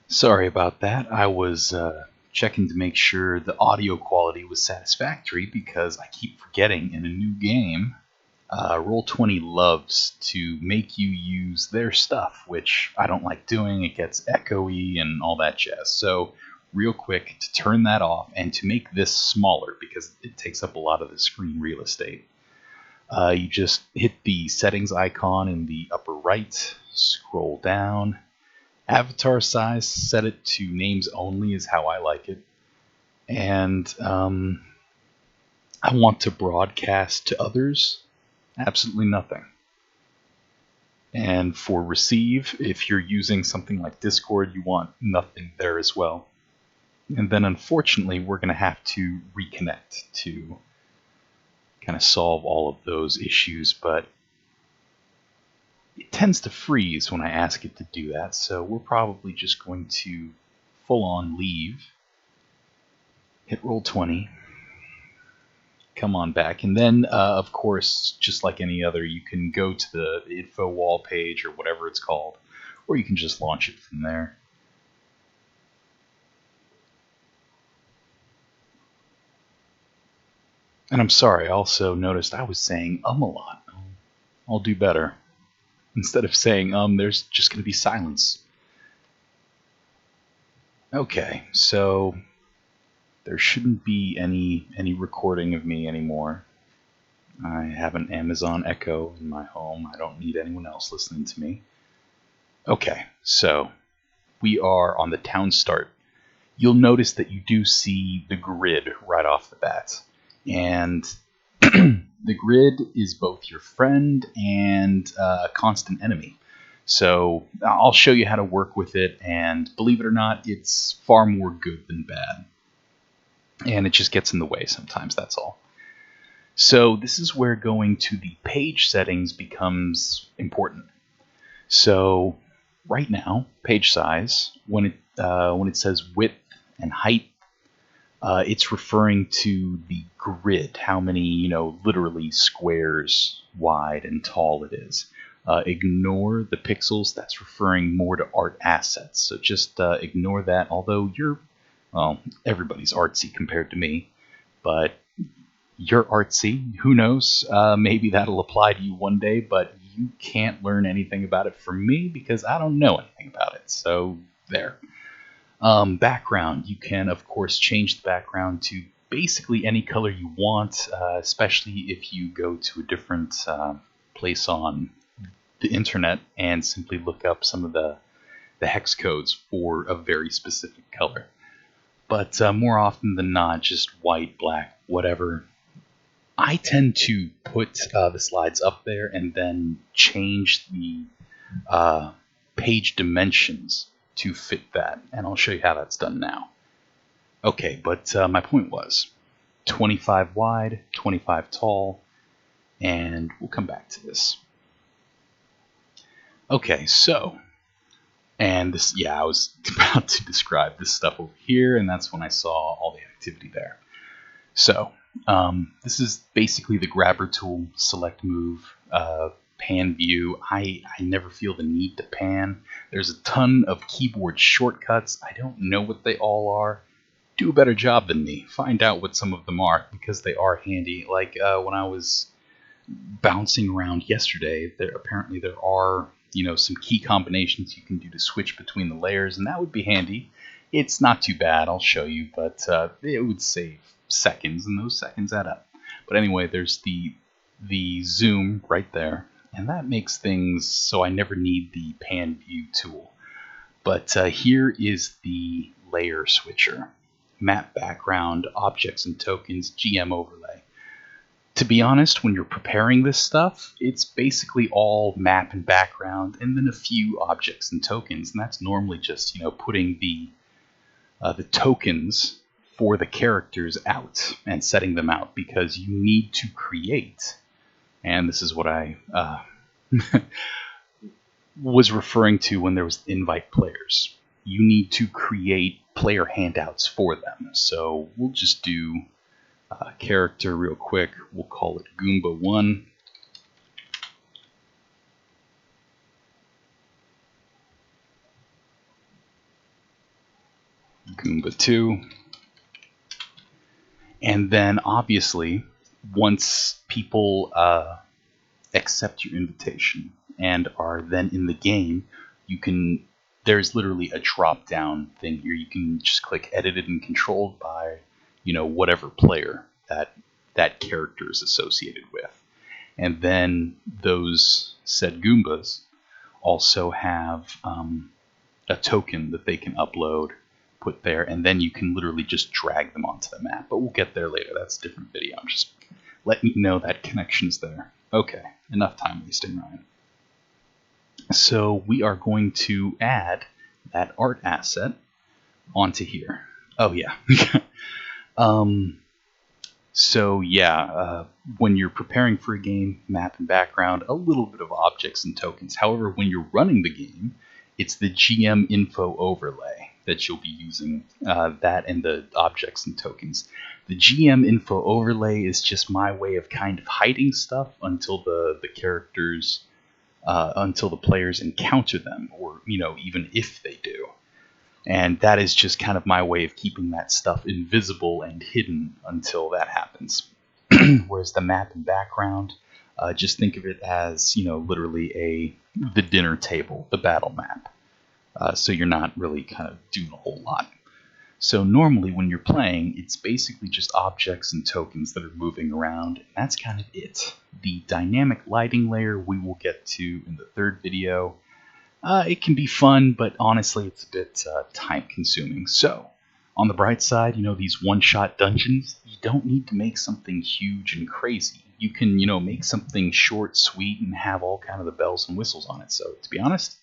Sorry about that. I was checking to make sure the audio quality was satisfactory because I keep forgetting in a new game, Roll20 loves to make you use their stuff, which I don't like doing. It gets echoey and all that jazz. So, real quick, to turn that off and to make this smaller because it takes up a lot of the screen real estate, you just hit the settings icon in the upper right, scroll down. Avatar size, set it to names only is how I like it. And I want to broadcast to others absolutely nothing. And for receive, if you're using something like Discord, you want nothing there as well. And then unfortunately, we're going to have to reconnect to kind of solve all of those issues, but it tends to freeze when I ask it to do that, so we're probably just going to full on leave, hit Roll20, come on back, and then of course, just like any other, you can go to the info wall page or whatever it's called, or you can just launch it from there. And I'm sorry, I also noticed I was saying a lot. I'll do better. Instead of saying there's just going to be silence. Okay, so there shouldn't be any recording of me anymore. I have an Amazon Echo in my home. I don't need anyone else listening to me. Okay, so we are on the town start. You'll notice that you do see the grid right off the bat. And the grid is both your friend and a constant enemy. So I'll show you how to work with it, and believe it or not, it's far more good than bad. And it just gets in the way sometimes, that's all. So this is where going to the page settings becomes important. So right now, page size, when it says width and height, it's referring to the grid, how many, literally squares wide and tall it is. Ignore the pixels, that's referring more to art assets. So just ignore that, although everybody's artsy compared to me, but you're artsy. Who knows? Maybe that'll apply to you one day, but you can't learn anything about it from me because I don't know anything about it. So there. Background. You can, of course, change the background to basically any color you want, especially if you go to a different place on the internet and simply look up some of the hex codes for a very specific color. But more often than not, just white, black, whatever. I tend to put the slides up there and then change the page dimensions to fit that, and I'll show you how that's done now. Okay, but my point was 25 wide, 25 tall, and we'll come back to this. Okay, so, and this, yeah, I was about to describe this stuff over here, and that's when I saw all the activity there. So, this is basically the grabber tool, select move, pan view. I never feel the need to pan. There's a ton of keyboard shortcuts. I don't know what they all are. Do a better job than me. Find out what some of them are because they are handy. Like when I was bouncing around yesterday, apparently there are some key combinations you can do to switch between the layers, and that would be handy. It's not too bad, I'll show you, but it would save seconds, and those seconds add up. But anyway, there's the zoom right there, and that makes things so I never need the pan view tool. But here is the layer switcher. Map background, objects and tokens, GM overlay. To be honest, when you're preparing this stuff, it's basically all map and background, and then a few objects and tokens, and that's normally just putting the tokens for the characters out and setting them out because you need to create. And this is what I was referring to when there was invite players. You need to create player handouts for them. So we'll just do character real quick. We'll call it Goomba1. Goomba 2. And then, obviously, once people accept your invitation and are then in the game, there's literally a drop-down thing here. You can just click edited and controlled by, whatever player that character is associated with. And then those said Goombas also have a token that they can upload, put there, and then you can literally just drag them onto the map. But we'll get there later. That's a different video. I'm just letting you know that connection's there. Okay, enough time wasting, Ryan. So we are going to add that art asset onto here. Oh yeah. So yeah, when you're preparing for a game, map and background, a little bit of objects and tokens. However, when you're running the game, it's the GM info overlay that you'll be using, that and the objects and tokens. The GM info overlay is just my way of kind of hiding stuff until the characters, until the players encounter them, or even if they do. And that is just kind of my way of keeping that stuff invisible and hidden until that happens. Whereas the map and background, just think of it as, literally the dinner table, the battle map. So you're not really kind of doing a whole lot. So normally when you're playing, it's basically just objects and tokens that are moving around. And that's kind of it. The dynamic lighting layer we will get to in the third video. It can be fun, but honestly, it's a bit time-consuming. So, on the bright side, these one-shot dungeons, you don't need to make something huge and crazy. You can, make something short, sweet, and have all kind of the bells and whistles on it. So, to be honest,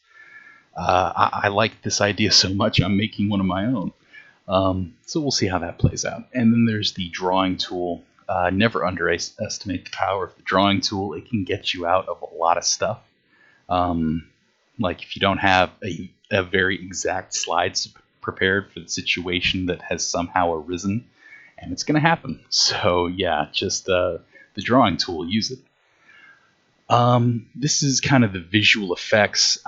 I like this idea so much, I'm making one of my own. So we'll see how that plays out. And then there's the drawing tool. Never underestimate the power of the drawing tool. It can get you out of a lot of stuff. Like if you don't have a very exact slides prepared for the situation that has somehow arisen, and it's going to happen. So yeah, just the drawing tool, use it. This is kind of the visual effects.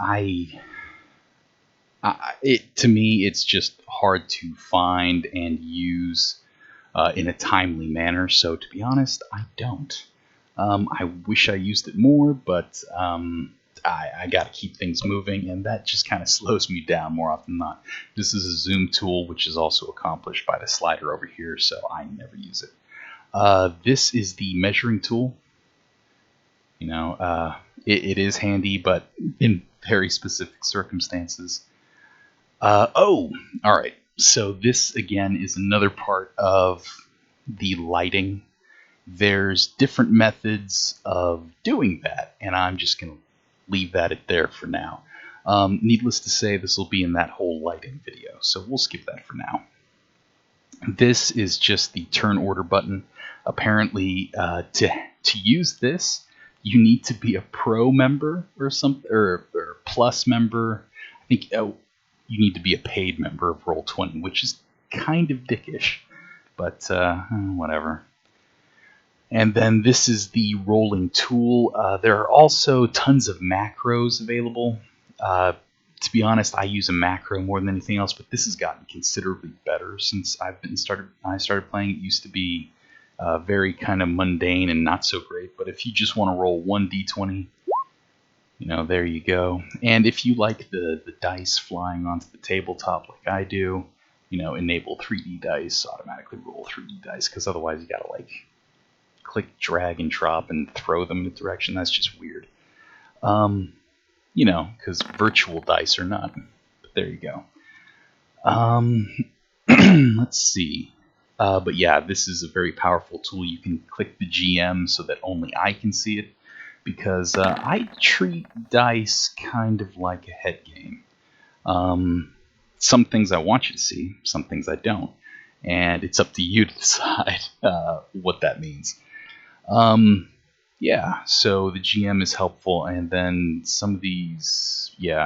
To me, it's just hard to find and use in a timely manner. So to be honest, I don't. I wish I used it more, but I got to keep things moving, and that just kind of slows me down more often than not. This is a zoom tool, which is also accomplished by the slider over here, so I never use it. This is the measuring tool. It is handy, but in very specific circumstances. All right. So this, again, is another part of the lighting. There's different methods of doing that, and I'm just going to leave that there for now. Needless to say, this will be in that whole lighting video, so we'll skip that for now. This is just the turn order button. Apparently, to use this, you need to be a pro member or something, or plus member. I think you need to be a paid member of Roll20, which is kind of dickish, but whatever. And then this is the rolling tool. There are also tons of macros available. To be honest, I use a macro more than anything else, but this has gotten considerably better since I started playing. It used to be very kind of mundane and not so great, but if you just want to roll 1d20, there you go. And if you like the dice flying onto the tabletop like I do, enable 3D dice, automatically roll 3D dice, because otherwise you gotta click drag and drop and throw them in a direction. That's just weird. Because virtual dice are not. But there you go. Let's see. But yeah, this is a very powerful tool. You can click the GM so that only I can see it, because I treat dice kind of like a head game. Some things I want you to see, some things I don't. And it's up to you to decide what that means. Yeah, so the GM is helpful, and then some of these, yeah,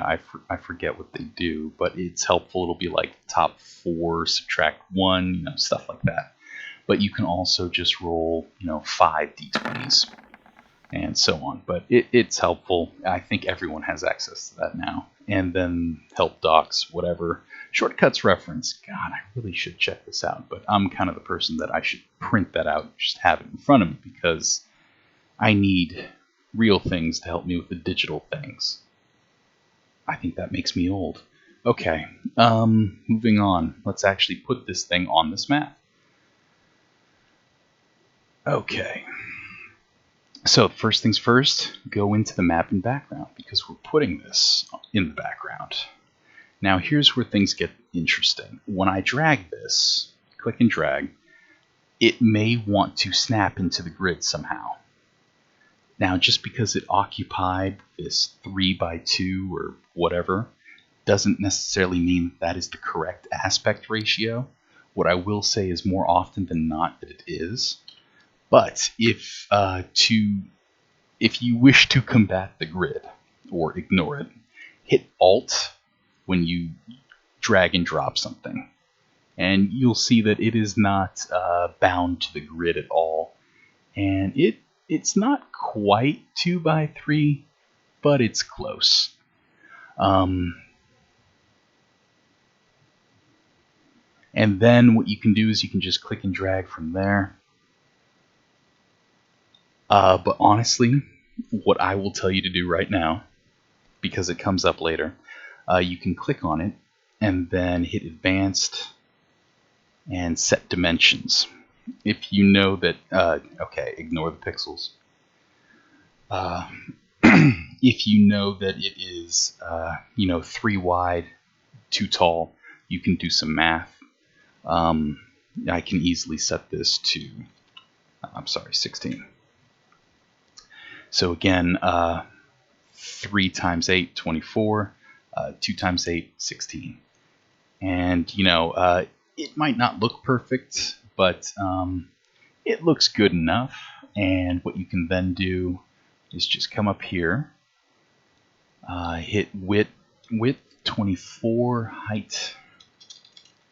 I forget what they do, but it's helpful. It'll be like top 4, subtract 1, stuff like that. But you can also just roll, 5 d20s. and so on. But it's helpful. I think everyone has access to that now. And then help docs, whatever. Shortcuts reference. God, I really should check this out. But I'm kind of the person that I should print that out and just have it in front of me, because I need real things to help me with the digital things. I think that makes me old. Okay, moving on. Let's actually put this thing on this map. Okay. So first things first, go into the map in background, because we're putting this in the background. Now here's where things get interesting. When I drag this, click and drag, it may want to snap into the grid somehow. Now just because it occupied this 3:2 or whatever, doesn't necessarily mean that is the correct aspect ratio. What I will say is more often than not that it is. But if you wish to combat the grid or ignore it, hit Alt when you drag and drop something, and you'll see that it is not bound to the grid at all. And it's not quite 2:3, but it's close. And then what you can do is you can just click and drag from there. But honestly, what I will tell you to do right now, because it comes up later, you can click on it and then hit Advanced and Set Dimensions. If you know that, okay, ignore the pixels. If you know that it is, 3 wide, 2 tall, you can do some math. I can easily set this to, 16. So again, 3 times 8, 24, 2 times 8, 16. And, it might not look perfect, but it looks good enough. And what you can then do is just come up here, hit width 24, height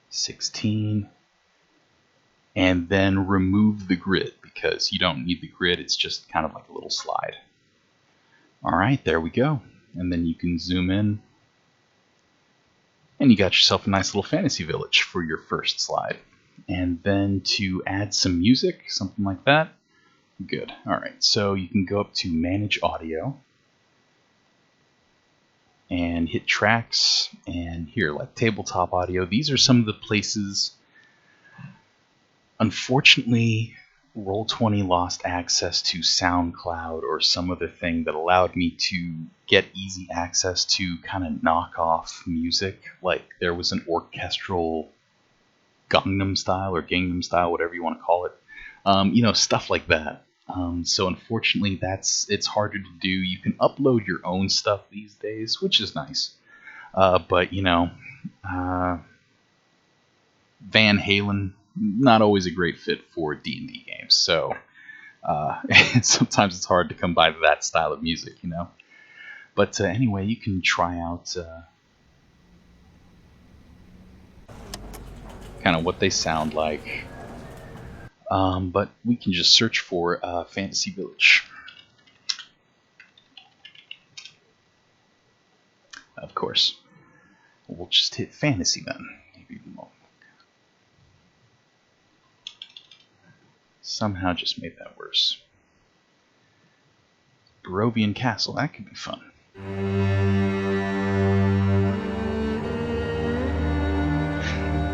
16, and then remove the grid, because you don't need the grid, it's just kind of like a little slide. Alright, there we go. And then you can zoom in, and you got yourself a nice little fantasy village for your first slide. And then to add some music, something like that, good. Alright, so you can go up to Manage Audio, and hit Tracks, and here, like Tabletop Audio, these are some of the places. Unfortunately, Roll20 lost access to SoundCloud or some other thing that allowed me to get easy access to kind of knock off music. Like there was an orchestral Gangnam Style or Gangnam Style, whatever you want to call it. Stuff like that. So unfortunately, it's harder to do. You can upload your own stuff these days, which is nice. But Van Halen, not always a great fit for D&D games, so sometimes it's hard to come by that style of music, But anyway, you can try out kind of what they sound like. But we can just search for Fantasy Village. Of course. We'll just hit Fantasy then. Maybe more. Somehow just made that worse. Barovian Castle, that could be fun.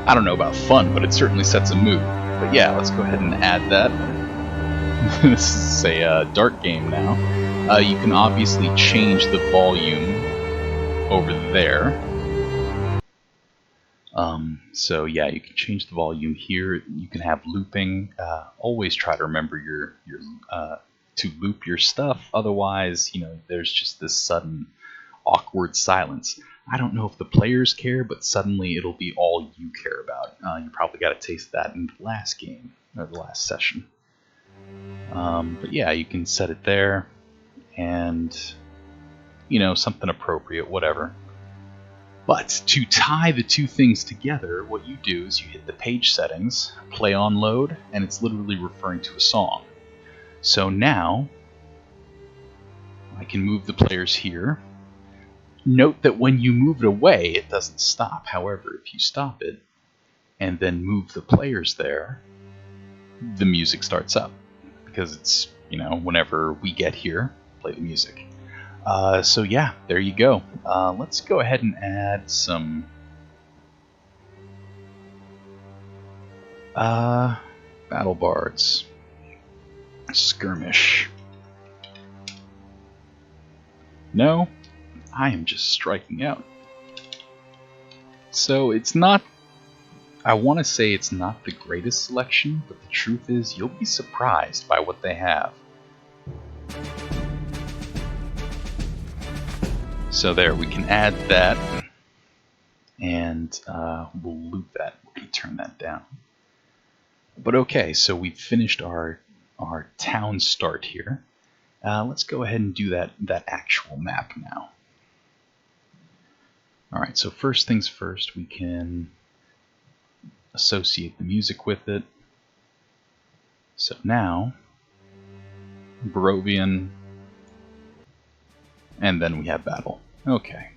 I don't know about fun, but it certainly sets a mood. But yeah, let's go ahead and add that. This is a dark game now. You can obviously change the volume over there. So yeah, you can change the volume here. You can have looping. Always try to remember your to loop your stuff. Otherwise, there's just this sudden awkward silence. I don't know if the players care, but suddenly it'll be all you care about. You probably got a taste of that in the last game or the last session. But yeah, you can set it there, and something appropriate, whatever. But to tie the two things together, what you do is you hit the page settings, play on load, and it's literally referring to a song. So now, I can move the players here. Note that when you move it away, it doesn't stop. However, if you stop it and then move the players there, the music starts up. Because it's, whenever we get here, play the music. So yeah, there you go. Let's go ahead and add some battle bards. Skirmish. No, I am just striking out. So it's not, I want to say it's not the greatest selection, but the truth is you'll be surprised by what they have. So there, we can add that, and we'll loop that. We're going to turn that down. But okay, so we've finished our town start here. Let's go ahead and do that actual map now. Alright, so first things first, we can associate the music with it. So now, Barovian, and then we have battle. Okay.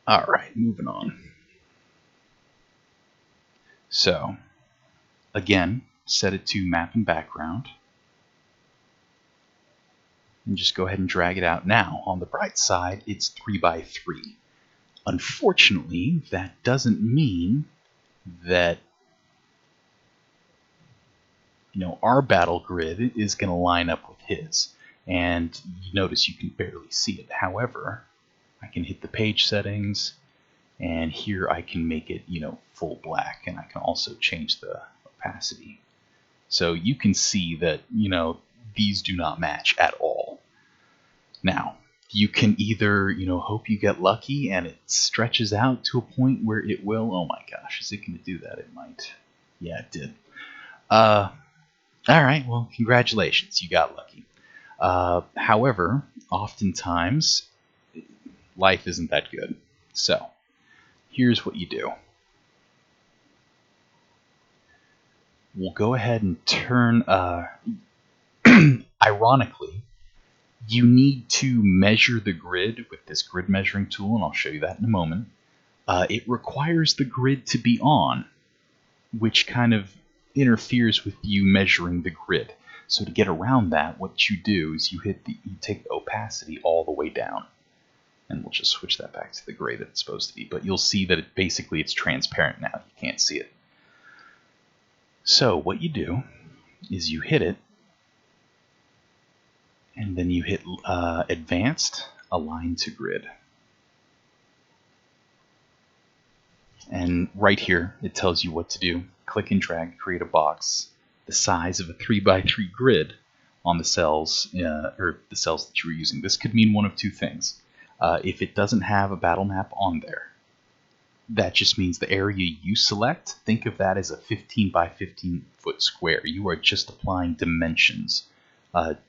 Alright, moving on. So, again, set it to map and background. And just go ahead and drag it out. Now, on the bright side, it's 3x3. Unfortunately, that doesn't mean that our battle grid is going to line up with his. And you notice you can barely see it. However, I can hit the page settings, and here I can make it, full black, and I can also change the opacity. So you can see that, these do not match at all. Now, you can either, hope you get lucky and it stretches out to a point where it will. Oh my gosh, is it going to do that? It might. Yeah, it did. Alright, well, congratulations, you got lucky. However, oftentimes, life isn't that good. So, here's what you do. We'll go ahead and turn, ironically, you need to measure the grid with this grid measuring tool, and I'll show you that in a moment. It requires the grid to be on, which kind of interferes with you measuring the grid. So to get around that, what you do is you take the opacity all the way down. And we'll just switch that back to the gray that it's supposed to be. But you'll see that it's transparent now. You can't see it. So what you do is you hit it, and then you hit Advanced, Align to Grid. And right here, it tells you what to do. Click and drag, create a box the size of a 3x3 grid on the cells, or the cells that you were using. This could mean one of two things. If it doesn't have a battle map on there, that just means the area you select, think of that as a 15 by 15 foot square. You are just applying dimensions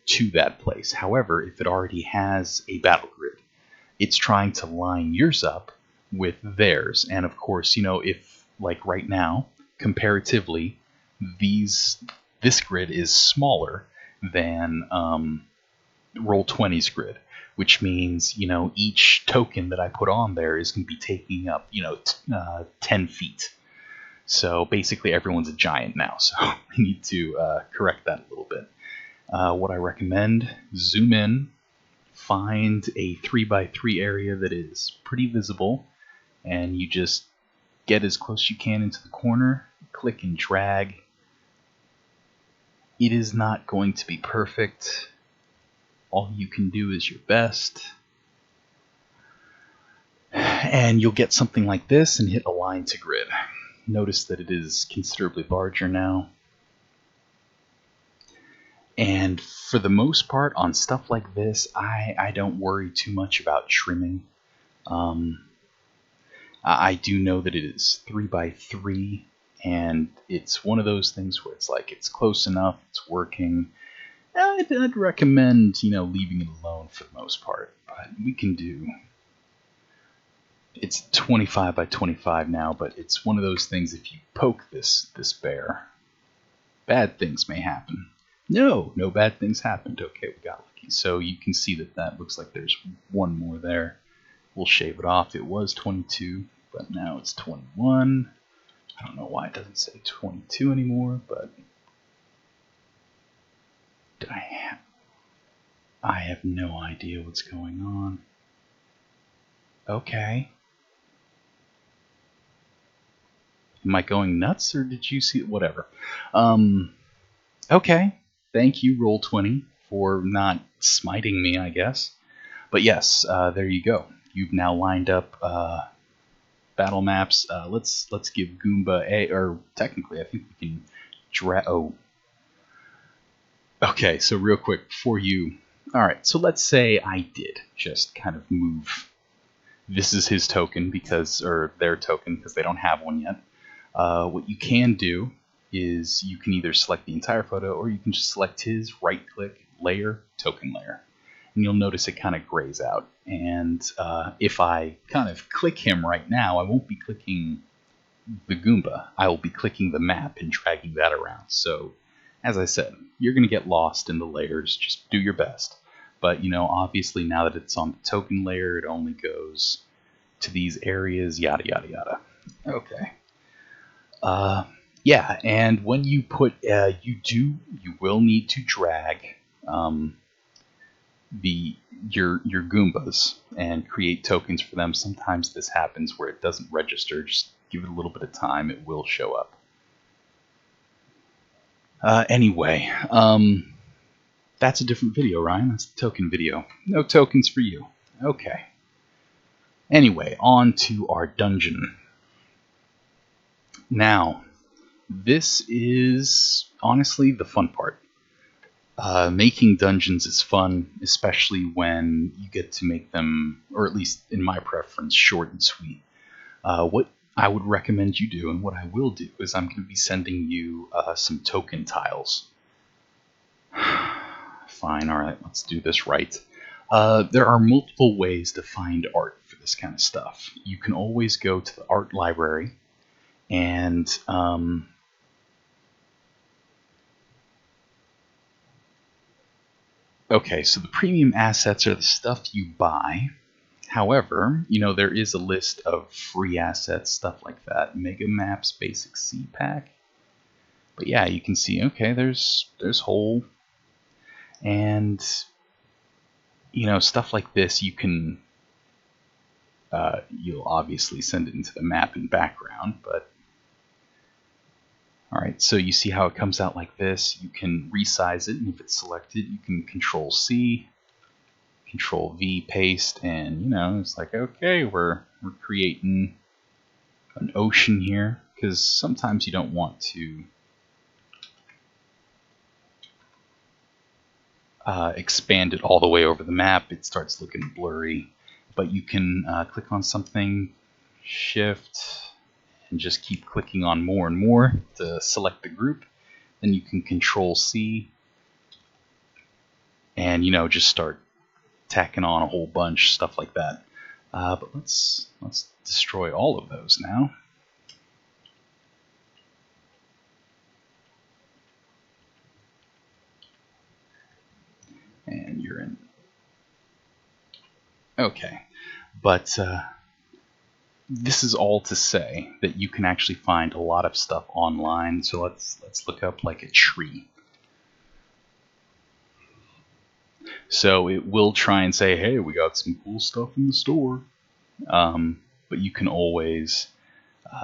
to that place. However, if it already has a battle grid, it's trying to line yours up with theirs. And of course, if, like right now, comparatively, this grid is smaller than Roll20's grid, which means, each token that I put on there is going to be taking up, 10 feet. So basically everyone's a giant now, so we need to correct that a little bit. What I recommend, zoom in, find a 3x3 area that is pretty visible, and you just get as close as you can into the corner, click and drag. It is not going to be perfect. All you can do is your best. And you'll get something like this and hit Align to Grid. Notice that it is considerably larger now. And for the most part, on stuff like this, I don't worry too much about trimming. I do know that it is 3x3, and it's one of those things where it's like it's close enough, it's working. I'd recommend, leaving it alone for the most part, but we can do. It's 25 by 25 now, but it's one of those things. If you poke this bear, bad things may happen. No, no bad things happened. Okay, we got lucky. So you can see that that looks like there's one more there. We'll shave it off. It was 22, but now it's 21. I don't know why it doesn't say 22 anymore, but I have no idea what's going on. Okay. Am I going nuts, or did you see it? Whatever. Okay. Thank you, Roll20, for not smiting me, I guess. But yes, there you go. You've now lined up battle maps. Let's give Goomba a, or technically, I think we can Oh. Okay, so real quick before you. All right, so let's say I did just kind of move. This is his token because, or their token because they don't have one yet. What you can do is you can either select the entire photo or you can just select his, right click, layer, token layer. And you'll notice it kind of grays out. And if I kind of click him right now, I won't be clicking the Goomba. I will be clicking the map and dragging that around. So, as I said, you're going to get lost in the layers. Just do your best. But, you know, obviously now that it's on the token layer, it only goes to these areas, yada, yada, yada. Okay. Yeah, and when you put, you will need to drag your Goombas and create tokens for them. Sometimes this happens where it doesn't register. Just give it a little bit of time; it will show up. Anyway, that's a different video, Ryan. That's the token video. No tokens for you. Okay. Anyway, on to our dungeon. Now, this is honestly the fun part. Making dungeons is fun, especially when you get to make them, or at least in my preference, short and sweet. What I would recommend you do, and what I will do, is I'm going to be sending you some token tiles. Fine, alright, let's do this right. There are multiple ways to find art for this kind of stuff. You can always go to the art library and okay, so the premium assets are the stuff you buy. However, you know, there is a list of free assets, stuff like that. Mega Maps, Basic C Pack. But yeah, you can see, okay, there's whole. And, you know, stuff like this, you can, you'll obviously send it into the map in background, but alright, so you see how it comes out like this. You can resize it, and if it's selected, you can Control C, Control V, paste, and you know, it's like, okay, we're creating an ocean here, because sometimes you don't want to expand it all the way over the map. It starts looking blurry, but you can click on something, Shift, and just keep clicking on more and more to select the group. Then you can Control C and, you know, just start tacking on a whole bunch, stuff like that. But let's destroy all of those now. And you're in. Okay, but this is all to say that you can actually find a lot of stuff online. So let's look up like a tree. So it will try and say, hey, we got some cool stuff in the store. But you can always,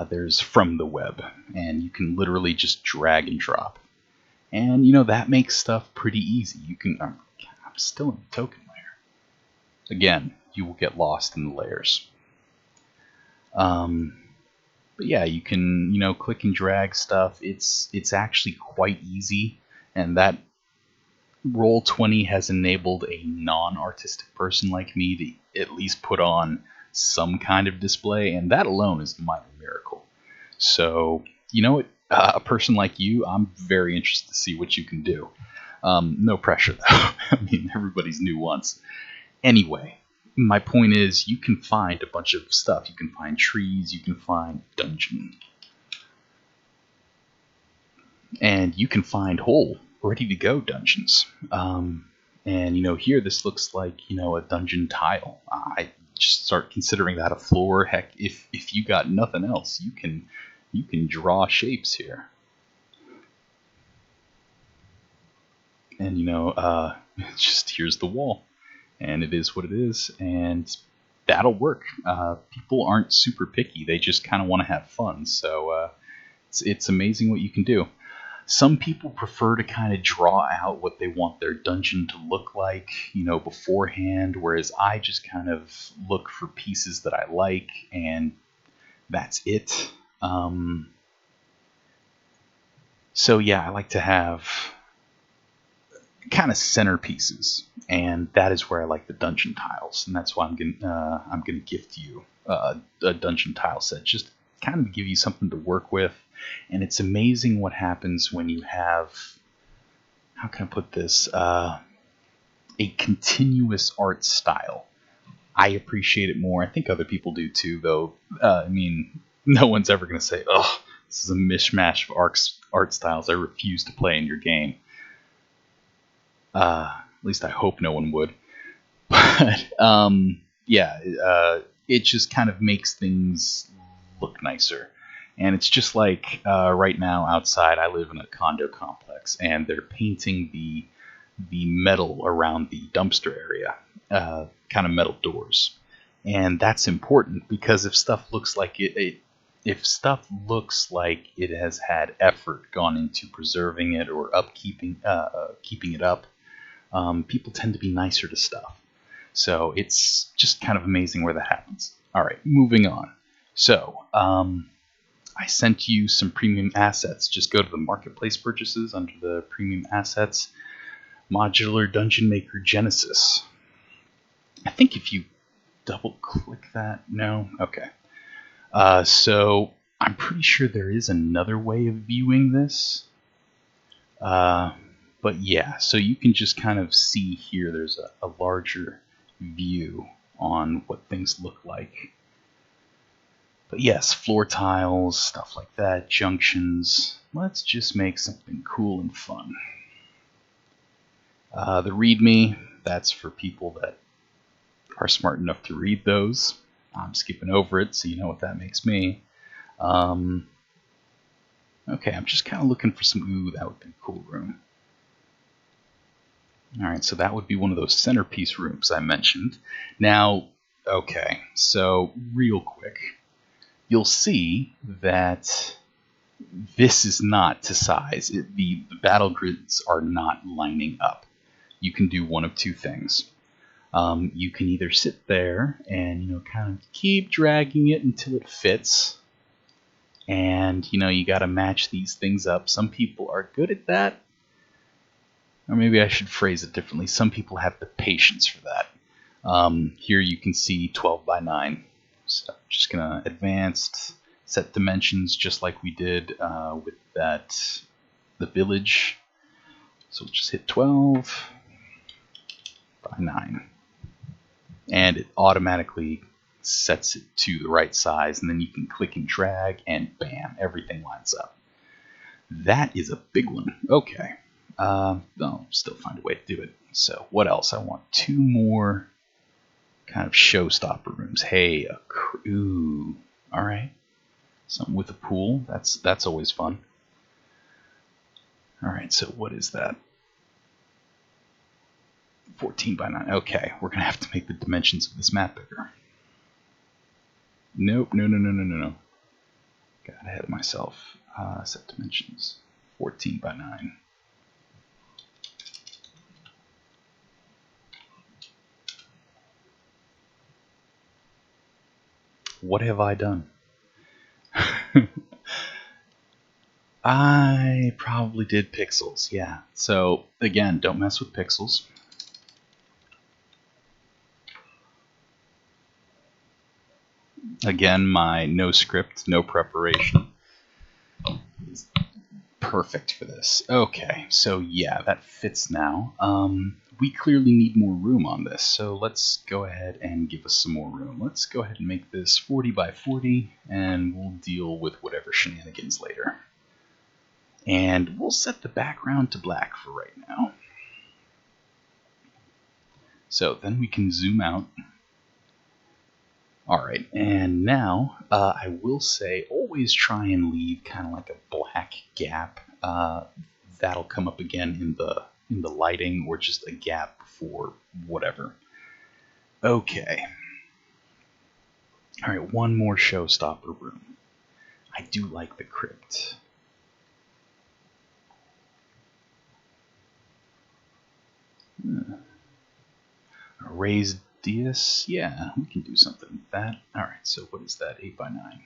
there's from the web, and you can literally just drag and drop. And, you know, that makes stuff pretty easy. You can, I'm still in the token layer. Again, you will get lost in the layers. But yeah, you can, you know, click and drag stuff. It's actually quite easy, and that Roll20 has enabled a non-artistic person like me to at least put on some kind of display, and that alone is a minor miracle. So, you know what, a person like you, I'm very interested to see what you can do. No pressure, though. I mean, everybody's new once. Anyway, my point is, you can find a bunch of stuff. You can find trees, you can find dungeon. And you can find whole ready to go dungeons. And here this looks like a dungeon tile. I just start considering that a floor. Heck, if you got nothing else, you can draw shapes here. And just here's the wall, and it is what it is, and that'll work. People aren't super picky; they just kind of want to have fun. So it's amazing what you can do. Some people prefer to kind of draw out what they want their dungeon to look like, beforehand, whereas I just kind of look for pieces that I like, and that's it. So yeah, I like to have kind of centerpieces, and that is where I like the dungeon tiles, and that's why I'm gonna gift you a dungeon tile set, just kind of give you something to work with. And it's amazing what happens when you have, how can I put this, a continuous art style. I appreciate it more. I think other people do too, though. No one's ever going to say, "Oh, this is a mishmash of art styles. I refuse to play in your game." At least I hope no one would. But it just kind of makes things look nicer. And it's just like right now outside, I live in a condo complex, and they're painting the metal around the dumpster area, kind of metal doors. And that's important, because if stuff looks like it has had effort gone into preserving it or keeping it up, people tend to be nicer to stuff. So it's just kind of amazing where that happens. All right, moving on. So I sent you some premium assets. Just go to the marketplace purchases under the premium assets. Modular Dungeon Maker Genesis. I think if you double click that, no? Okay. So I'm pretty sure there is another way of viewing this. But yeah, so you can just kind of see here there's a larger view on what things look like. But yes, floor tiles, stuff like that, junctions. Let's just make something cool and fun. The README, that's for people that are smart enough to read those. I'm skipping over it, so you know what that makes me. Okay, I'm just kind of looking for some, that would be a cool room. Alright, so that would be one of those centerpiece rooms I mentioned. Now, okay, so real quick, you'll see that this is not to size. The battle grids are not lining up. You can do one of two things. You can either sit there and kind of keep dragging it until it fits, and you got to match these things up. Some people are good at that, or maybe I should phrase it differently. Some people have the patience for that. Here you can see 12 by 9. So I'm just gonna advanced set dimensions just like we did with the village. So we'll just hit 12 by 9, and it automatically sets it to the right size, and then you can click and drag, and bam, everything lines up. That is a big one. Okay, I'll still find a way to do it. So what else? I want 2 more kind of showstopper rooms. Hey, ooh, all right, something with a pool. That's always fun. All right, so what is that? 14 by 9. Okay, we're gonna have to make the dimensions of this map bigger. Nope, no. Got ahead of myself. Set dimensions. 14 by 9. What have I done? I probably did pixels, yeah. So, again, don't mess with pixels. Again, my no script, no preparation is perfect for this. Okay, so yeah, that fits now. We clearly need more room on this, so let's go ahead and give us some more room. Let's go ahead and make this 40 by 40, and we'll deal with whatever shenanigans later. And we'll set the background to black for right now. So then we can zoom out. Alright, and now I will say always try and leave kind of like a black gap. That'll come up again in the lighting, or just a gap for whatever. Okay. Alright, one more showstopper room. I do like the crypt. A raised dais? Yeah, we can do something with that. Alright, so what is that? 8 by 9.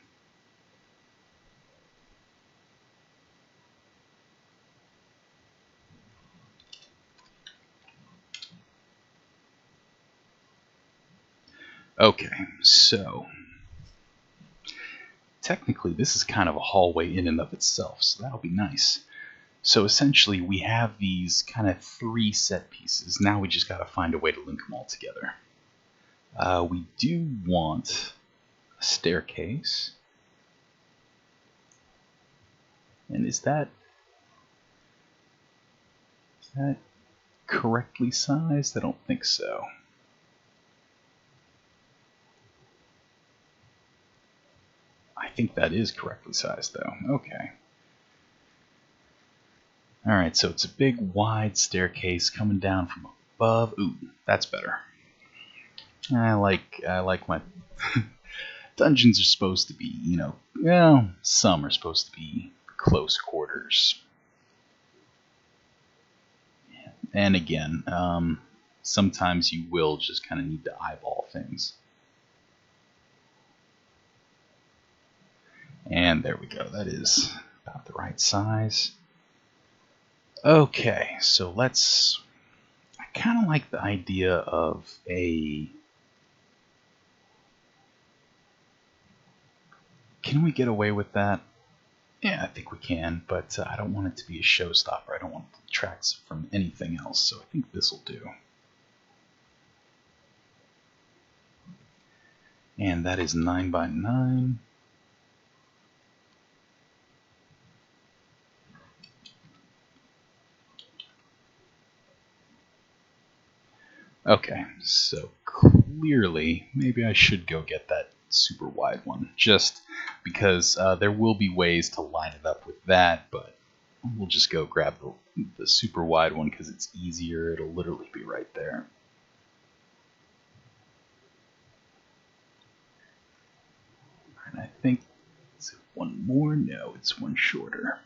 Okay, so technically this is kind of a hallway in and of itself, so that'll be nice. So essentially we have these kind of 3 set pieces. Now we just got to find a way to link them all together. We do want a staircase. And is that correctly sized? I don't think so. I think that is correctly sized though. Okay. Alright, so it's a big wide staircase coming down from above. Ooh, that's better. I like my dungeons are supposed to be, well, some are supposed to be close quarters. And again, sometimes you will just kind of need to eyeball things. And there we go. That is about the right size. Okay, so I kind of like the idea of a... Can we get away with that? Yeah, I think we can, but I don't want it to be a showstopper. I don't want it to detract from anything else, so I think this will do. And that is 9 by 9. Okay, so clearly, maybe I should go get that super wide one, just because there will be ways to line it up with that, but we'll just go grab the super wide one because it's easier. It'll literally be right there. And I think, is it one more? No, it's one shorter.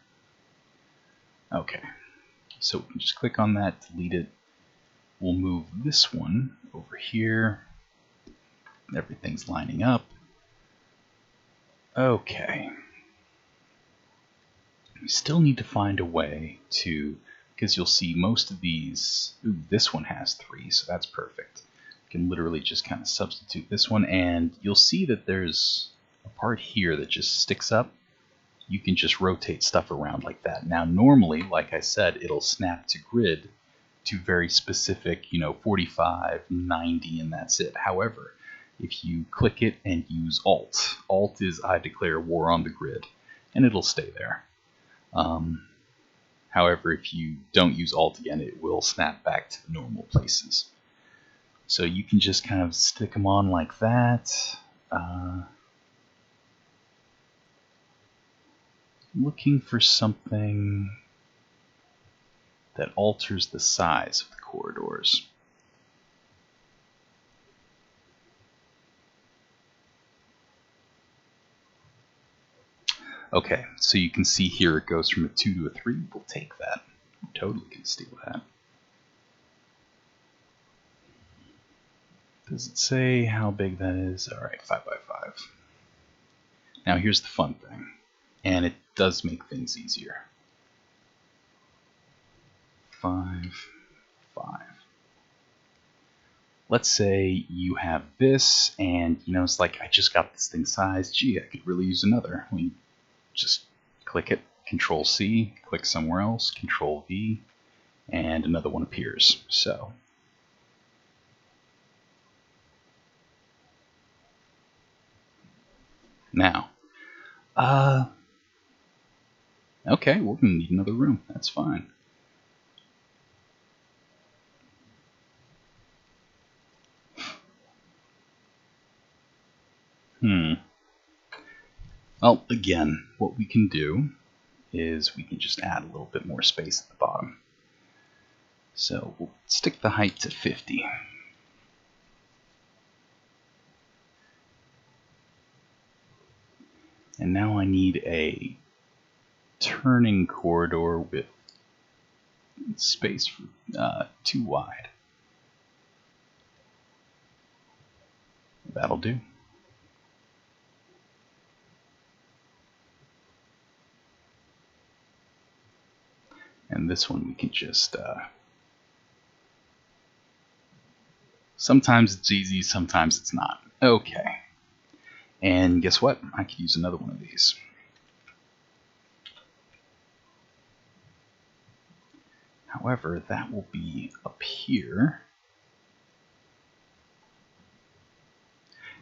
Okay, so we can just click on that, delete it. We'll move this one over here. Everything's lining up. Okay. We still need to find a way to, because you'll see most of these, ooh, this one has 3, so that's perfect. You can literally just kind of substitute this one, and you'll see that there's a part here that just sticks up. You can just rotate stuff around like that. Now normally, like I said, it'll snap to grid to very specific, 45, 90, and that's it. However, if you click it and use Alt is I declare war on the grid, and it'll stay there. However, if you don't use Alt again, it will snap back to the normal places. So you can just kind of stick them on like that. Looking for something that alters the size of the corridors. Okay, so you can see here it goes from a 2 to a 3. We'll take that. We totally can steal that. Does it say how big that is? Alright, 5 by 5. Now here's the fun thing, and it does make things easier. 5, 5. Let's say you have this, and it's like, I just got this thing sized. Gee, I could really use another. We just click it, Control C, click somewhere else, Control V, and another one appears. So now, Okay, we're going to need another room. That's fine. Well, again, what we can do is we can just add a little bit more space at the bottom. So we'll stick the height to 50. And now I need a turning corridor with space too wide. That'll do. And this one we can just... sometimes it's easy, sometimes it's not. Okay. And guess what? I could use another one of these. However, that will be up here.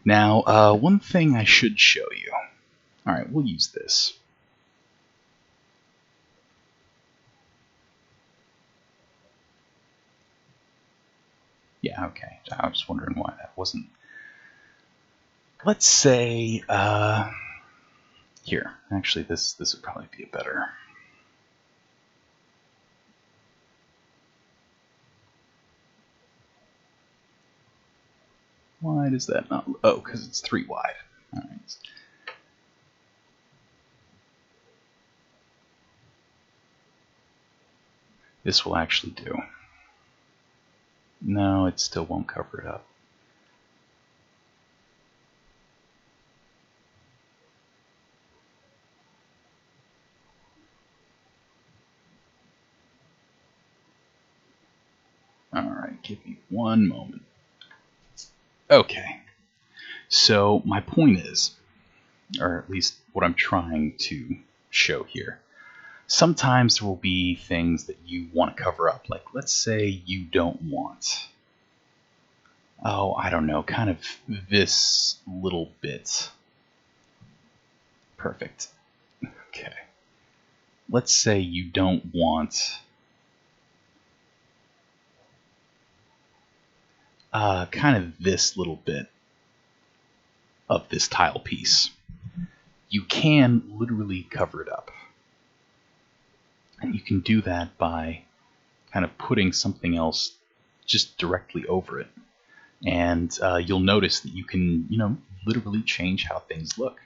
Now, one thing I should show you. Alright, we'll use this. Yeah, okay. I was wondering why that wasn't. Let's say, here. Actually, this would probably be a better. Why does that not? Oh, because it's 3 wide. All right. This will actually do. No, it still won't cover it up. Alright, give me one moment. Okay. So my point is, or at least what I'm trying to show here, sometimes there will be things that you want to cover up. Like, let's say you don't want, oh, I don't know, kind of this little bit. Perfect. Okay. Let's say you don't want kind of this little bit of this tile piece. You can literally cover it up. And you can do that by kind of putting something else just directly over it. And you'll notice that you can, literally change how things look.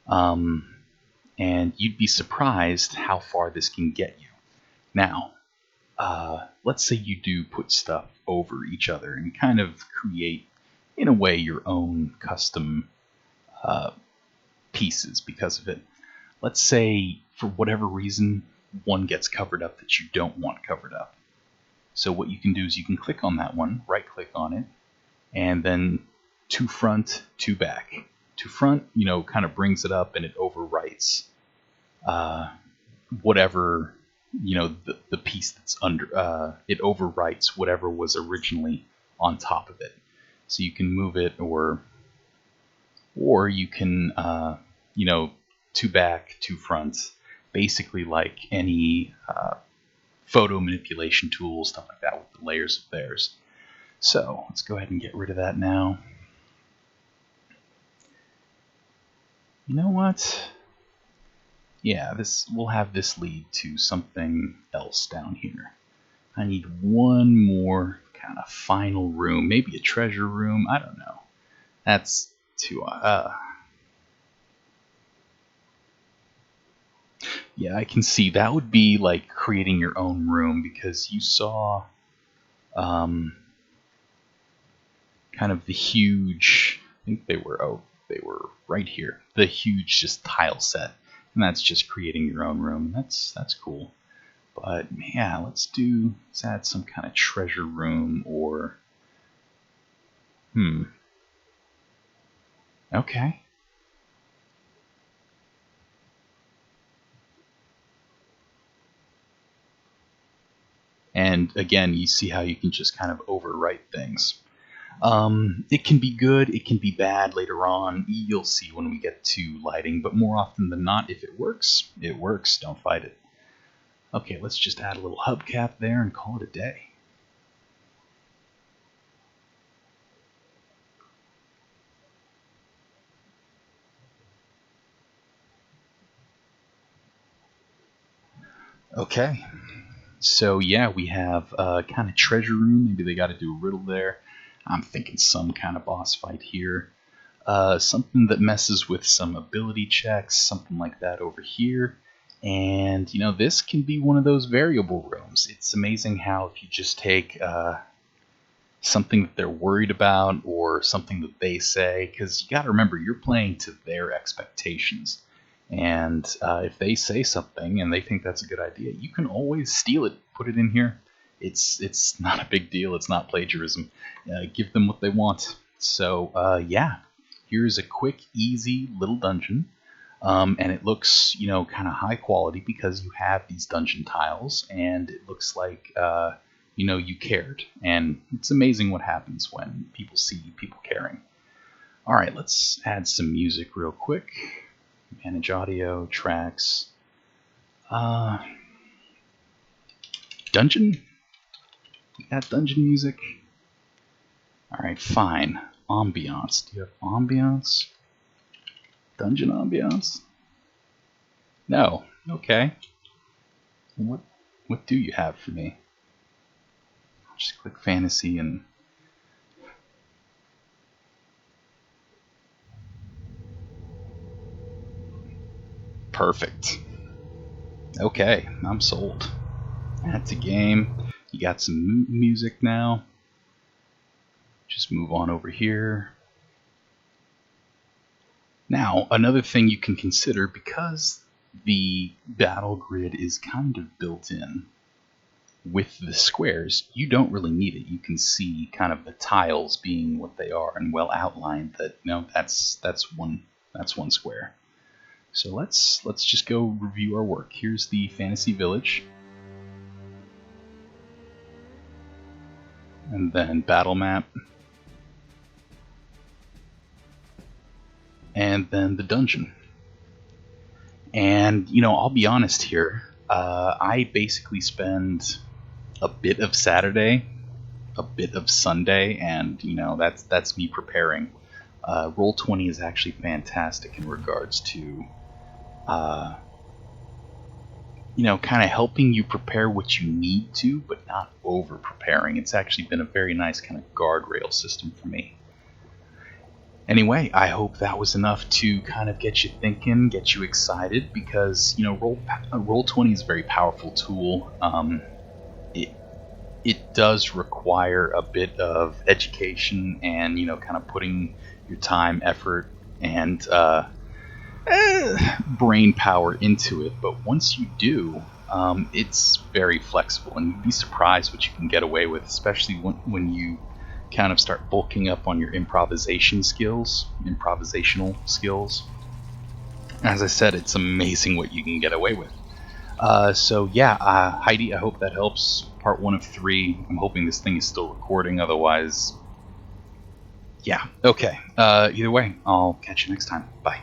And you'd be surprised how far this can get you. Now, let's say you do put stuff over each other and kind of create, in a way, your own custom pieces because of it. Let's say, for whatever reason, one gets covered up that you don't want covered up. So what you can do is you can click on that one, right-click on it, and then to front, to back. To front, kind of brings it up and it overwrites whatever, the piece that's under, it overwrites whatever was originally on top of it. So you can move it or you can, to back, to front, basically like any photo manipulation tool, stuff like that with the layers of theirs. So let's go ahead and get rid of that now. You know what? Yeah, we'll have this lead to something else down here. I need one more kind of final room, maybe a treasure room. I don't know. That's too. Yeah, I can see that would be like creating your own room because you saw kind of the huge. I think they were right here. The huge just tile set, and that's just creating your own room. That's cool. But yeah, let's add some kind of treasure room or okay. And again, you see how you can just kind of overwrite things. It can be good, it can be bad later on. You'll see when we get to lighting, but more often than not, if it works, it works. Don't fight it. Okay, let's just add a little hubcap there and call it a day. Okay, so yeah, we have kind of treasure room. Maybe they got to do a riddle there. I'm thinking some kind of boss fight here. Something that messes with some ability checks, something like that over here. And, you know, this can be one of those variable rooms. It's amazing how if you just take something that they're worried about or something that they say, because you got to remember, you're playing to their expectations. And if they say something and they think that's a good idea, you can always steal it, put it in here. It's not a big deal. It's not plagiarism. Give them what they want. So, yeah, here's a quick, easy little dungeon. And it looks, you know, kind of high quality because you have these dungeon tiles, and it looks like, you know, you cared. And it's amazing what happens when people see people caring. All right, let's add some music real quick. Manage audio, tracks. Dungeon? We got dungeon music? All right, fine. Ambiance. Do you have ambiance? Dungeon ambiance? No. Okay. What do you have for me? I'll just click fantasy and perfect. Okay, I'm sold. That's a game. You got some music now. Just move on over here. Now, another thing you can consider, because the battle grid is kind of built in with the squares, you don't really need it. You can see kind of the tiles being what they are and well outlined that, you know, that's one square. So let's just go review our work. Here's the fantasy village. And then battle map. And then the dungeon. And, you know, I'll be honest here. I basically spend a bit of Saturday, a bit of Sunday, and, you know, that's me preparing. Roll20 is actually fantastic in regards to you know, kind of helping you prepare what you need to, but not over preparing. It's actually been a very nice kind of guardrail system for me. Anyway, I hope that was enough to kind of get you thinking, get you excited, because, you know, Roll20 is a very powerful tool. It does require a bit of education and, you know, kind of putting your time, effort, and brain power into it, but once you do, it's very flexible, and you'd be surprised what you can get away with, especially when you kind of start bulking up on your improvisational skills. As I said, it's amazing what you can get away with. So yeah, Heidi, I hope that helps. Part 1 of 3. I'm hoping this thing is still recording, otherwise, yeah. Okay, either way, I'll catch you next time. Bye.